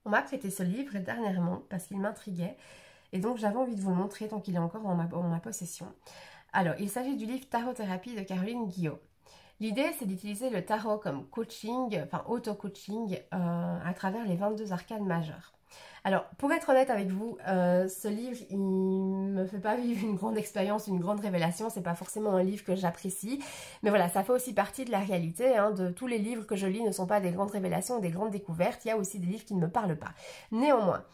On m'a prêté ce livre dernièrement parce qu'il m'intriguait et donc j'avais envie de vous le montrer tant qu'il est encore en ma possession. Alors, il s'agit du livre Tarot-thérapie de Caroline Guillot. L'idée, c'est d'utiliser le tarot comme coaching, enfin auto-coaching, à travers les 22 arcanes majeures. Alors, pour être honnête avec vous, ce livre, il me fait pas vivre une grande expérience, une grande révélation. C'est pas forcément un livre que j'apprécie. Mais voilà, ça fait aussi partie de la réalité. Hein, de tous les livres que je lis ne sont pas des grandes révélations, des grandes découvertes. Il y a aussi des livres qui ne me parlent pas. Néanmoins,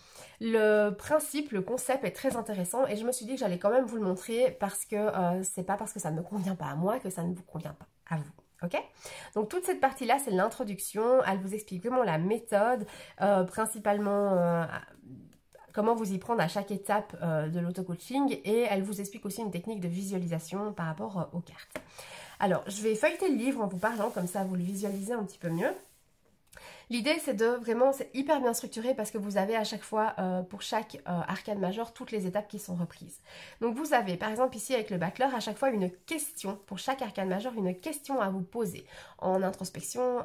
le principe, le concept est très intéressant et je me suis dit que j'allais quand même vous le montrer parce que c'est pas parce que ça ne me convient pas à moi que ça ne vous convient pas à vous. Ok? Donc toute cette partie-là, c'est l'introduction. Elle vous explique vraiment la méthode, principalement comment vous y prendre à chaque étape de l'auto-coaching et elle vous explique aussi une technique de visualisation par rapport aux cartes. Alors, je vais feuilleter le livre en vous parlant, comme ça vous le visualisez un petit peu mieux. L'idée, c'est de vraiment, c'est hyper bien structuré parce que vous avez à chaque fois, pour chaque arcane majeur, toutes les étapes qui sont reprises. Donc vous avez, par exemple ici avec le battleur, à chaque fois une question, pour chaque arcane majeur, une question à vous poser en introspection,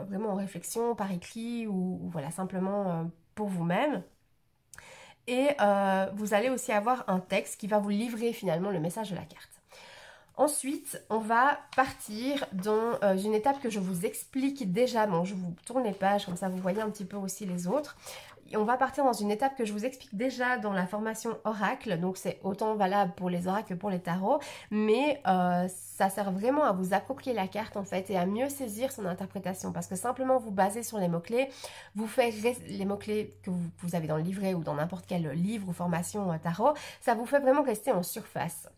vraiment en réflexion, par écrit ou voilà, simplement pour vous-même. Et vous allez aussi avoir un texte qui va vous livrer finalement le message de la carte. Ensuite, on va partir dans une étape que je vous explique déjà. Bon, je vous tourne les pages, comme ça vous voyez un petit peu aussi les autres. Et on va partir dans une étape que je vous explique déjà dans la formation Oracle. Donc c'est autant valable pour les oracles que pour les tarots. Mais ça sert vraiment à vous approprier la carte en fait et à mieux saisir son interprétation. Parce que simplement vous baser sur les mots-clés, vous faites les mots-clés que vous avez dans le livret ou dans n'importe quel livre ou formation tarot, ça vous fait vraiment rester en surface.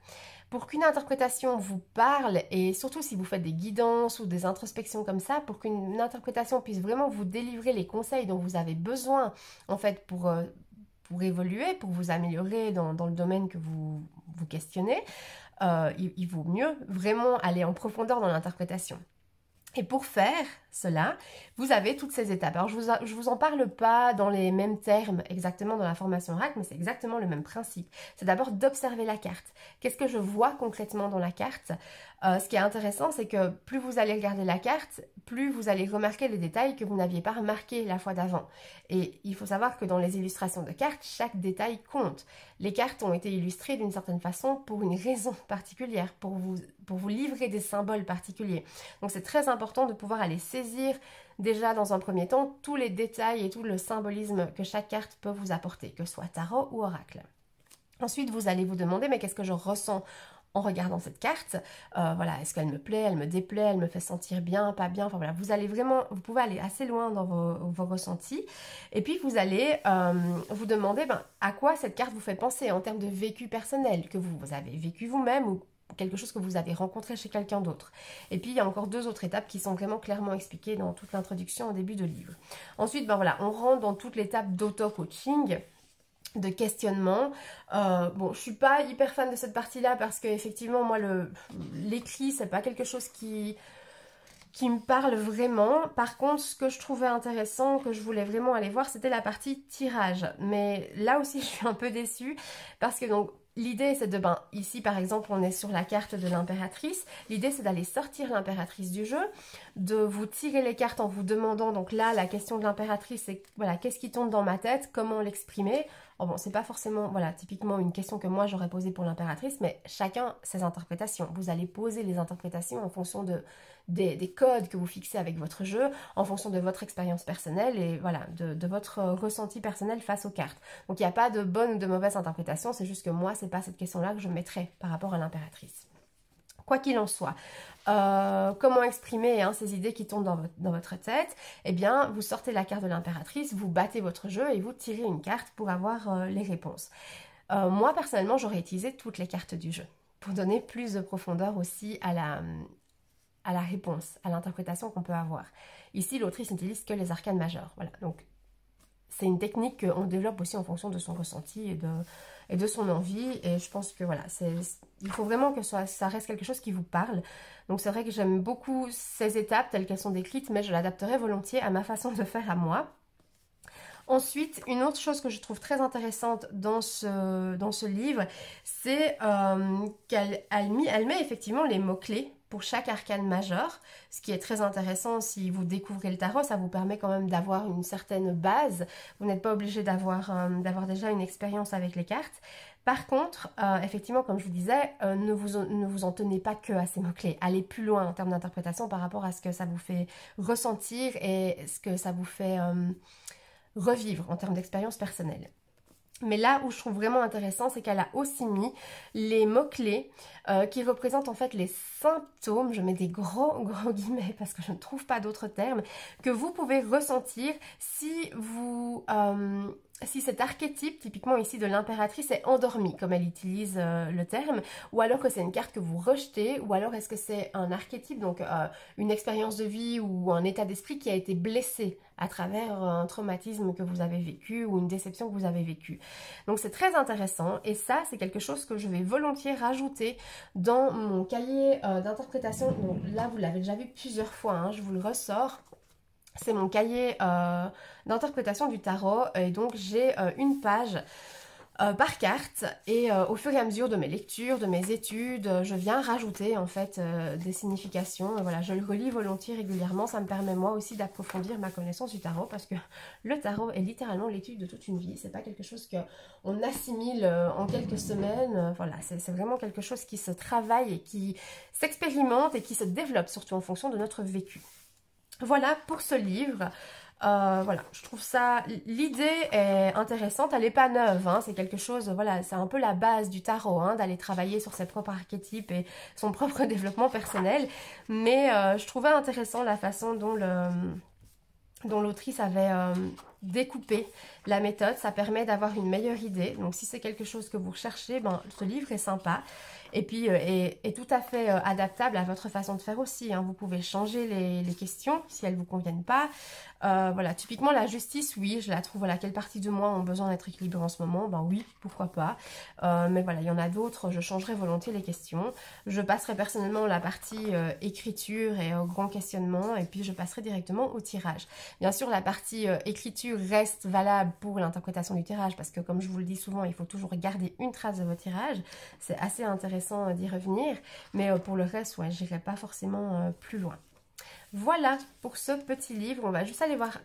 Pour qu'une interprétation vous parle, et surtout si vous faites des guidances ou des introspections comme ça, pour qu'une interprétation puisse vraiment vous délivrer les conseils dont vous avez besoin, en fait, pour évoluer, pour vous améliorer dans le domaine que vous questionnez, il vaut mieux vraiment aller en profondeur dans l'interprétation. Et pour faire cela, vous avez toutes ces étapes. Alors, je vous en parle pas dans les mêmes termes exactement dans la formation oracle, mais c'est exactement le même principe. C'est d'abord d'observer la carte. Qu'est-ce que je vois concrètement dans la carte? Ce qui est intéressant, c'est que plus vous allez regarder la carte, plus vous allez remarquer les détails que vous n'aviez pas remarqués la fois d'avant. Et il faut savoir que dans les illustrations de cartes, chaque détail compte. Les cartes ont été illustrées d'une certaine façon pour une raison particulière, pour vous livrer des symboles particuliers. Donc c'est très important de pouvoir aller saisir déjà dans un premier temps tous les détails et tout le symbolisme que chaque carte peut vous apporter, que ce soit tarot ou oracle. Ensuite, vous allez vous demander, mais qu'est-ce que je ressens en regardant cette carte? Voilà, est-ce qu'elle me plaît, elle me déplaît, elle me fait sentir bien, pas bien? Enfin voilà, vous pouvez aller assez loin dans vos ressentis. Et puis vous allez vous demander à quoi cette carte vous fait penser en termes de vécu personnel, que vous avez vécu vous-même ou quelque chose que vous avez rencontré chez quelqu'un d'autre. Et puis il y a encore deux autres étapes qui sont vraiment clairement expliquées dans toute l'introduction au début de livre. Ensuite, voilà, on rentre dans toute l'étape d'auto-coaching, de questionnement. Bon, je suis pas hyper fan de cette partie-là parce que effectivement, moi, l'écrit, c'est pas quelque chose qui me parle vraiment. Par contre, ce que je trouvais intéressant, que je voulais vraiment aller voir, c'était la partie tirage. Mais là aussi, je suis un peu déçue parce que donc l'idée, c'est de, ici par exemple, on est sur la carte de l'impératrice. L'idée, c'est d'aller sortir l'impératrice du jeu, de vous tirer les cartes en vous demandant, donc là, la question de l'impératrice, c'est, voilà, qu'est-ce qui tombe dans ma tête, comment l'exprimer. Oh bon, c'est pas forcément, voilà, typiquement une question que moi j'aurais posée pour l'impératrice, mais chacun ses interprétations. Vous allez poser les interprétations en fonction des codes que vous fixez avec votre jeu, en fonction de votre expérience personnelle et voilà, de votre ressenti personnel face aux cartes. Donc il n'y a pas de bonne ou de mauvaise interprétation, c'est juste que moi, c'est pas cette question-là que je mettrais par rapport à l'impératrice. Quoi qu'il en soit, comment exprimer ces idées qui tombent dans votre tête? Eh bien, vous sortez la carte de l'impératrice, vous battez votre jeu et vous tirez une carte pour avoir les réponses. Moi, personnellement, j'aurais utilisé toutes les cartes du jeu pour donner plus de profondeur aussi à la réponse, à l'interprétation qu'on peut avoir. Ici, l'autrice n'utilise que les arcanes majeures. Voilà, donc c'est une technique qu'on développe aussi en fonction de son ressenti et de son envie. Et je pense que voilà, il faut vraiment que ça reste quelque chose qui vous parle. Donc c'est vrai que j'aime beaucoup ces étapes telles qu'elles sont décrites, mais je l'adapterai volontiers à ma façon de faire à moi. Ensuite, une autre chose que je trouve très intéressante dans ce livre, c'est qu'elle met effectivement les mots-clés pour chaque arcane majeur, ce qui est très intéressant si vous découvrez le tarot, ça vous permet quand même d'avoir une certaine base. Vous n'êtes pas obligé d'avoir déjà une expérience avec les cartes. Par contre, effectivement, comme je vous disais, ne vous en tenez pas que à ces mots-clés. Allez plus loin en termes d'interprétation par rapport à ce que ça vous fait ressentir et ce que ça vous fait revivre en termes d'expérience personnelle. Mais là où je trouve vraiment intéressant, c'est qu'elle a aussi mis les mots-clés qui représentent en fait les symptômes, je mets des gros guillemets parce que je ne trouve pas d'autres termes, que vous pouvez ressentir si si cet archétype, typiquement ici de l'impératrice, est endormi, comme elle utilise le terme, ou alors que c'est une carte que vous rejetez, ou alors est-ce que c'est un archétype, donc une expérience de vie ou un état d'esprit qui a été blessé à travers un traumatisme que vous avez vécu ou une déception que vous avez vécue. Donc c'est très intéressant et ça c'est quelque chose que je vais volontiers rajouter dans mon cahier d'interprétation. Donc là vous l'avez déjà vu plusieurs fois, hein, je vous le ressors. C'est mon cahier d'interprétation du tarot et donc j'ai une page par carte et au fur et à mesure de mes lectures, de mes études, je viens rajouter en fait des significations. Et voilà, je le relis volontiers régulièrement, ça me permet moi aussi d'approfondir ma connaissance du tarot parce que le tarot est littéralement l'étude de toute une vie. C'est pas quelque chose qu'on assimile en quelques semaines. Voilà, c'est vraiment quelque chose qui se travaille et qui s'expérimente et qui se développe surtout en fonction de notre vécu. Voilà pour ce livre. Voilà, je trouve ça, l'idée est intéressante, elle n'est pas neuve, hein, c'est quelque chose, voilà, c'est un peu la base du tarot, hein, d'aller travailler sur ses propres archétypes et son propre développement personnel, mais je trouvais intéressant la façon dont l'autrice avait découpé la méthode, ça permet d'avoir une meilleure idée, donc si c'est quelque chose que vous recherchez, ben, ce livre est sympa. Et puis est tout à fait adaptable à votre façon de faire aussi, hein. Vous pouvez changer les questions si elles ne vous conviennent pas. Voilà, typiquement la justice, oui, je la trouve, voilà, quelle partie de moi ont besoin d'être équilibrée en ce moment? Ben oui, pourquoi pas. Mais voilà, il y en a d'autres, je changerai volontiers les questions. Je passerai personnellement la partie écriture et au grand questionnement, et puis je passerai directement au tirage. Bien sûr, la partie écriture reste valable pour l'interprétation du tirage, parce que comme je vous le dis souvent, il faut toujours garder une trace de votre tirage. C'est assez intéressant d'y revenir, mais pour le reste, ouais, j'irai pas forcément plus loin. Voilà pour ce petit livre. On va juste aller voir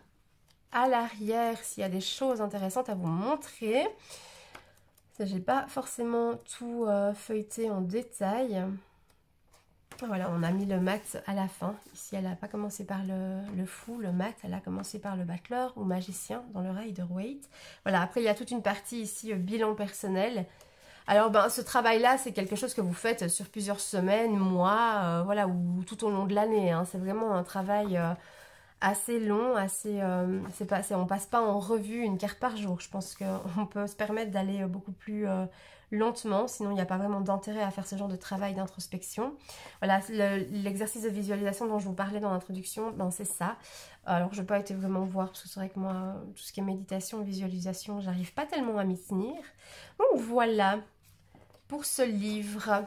à l'arrière s'il y a des choses intéressantes à vous montrer. J'ai pas forcément tout feuilleté en détail. Voilà, on a mis le mat à la fin. Ici, elle n'a pas commencé par le fou, le mat, elle a commencé par le battleur ou magicien dans le Rider-Waite. Voilà, après il y a toute une partie ici, bilan personnel. Alors ben, ce travail-là, c'est quelque chose que vous faites sur plusieurs semaines, mois, voilà, ou tout au long de l'année, hein. C'est vraiment un travail assez long, on passe pas en revue une carte par jour. Je pense qu'on peut se permettre d'aller beaucoup plus lentement, sinon il n'y a pas vraiment d'intérêt à faire ce genre de travail d'introspection. Voilà, l'exercice de visualisation dont je vous parlais dans l'introduction, ben, c'est ça. Alors je n'ai pas été vraiment voir, parce que c'est vrai que moi, tout ce qui est méditation, visualisation, j'arrive pas tellement à m'y tenir. Donc voilà pour ce livre.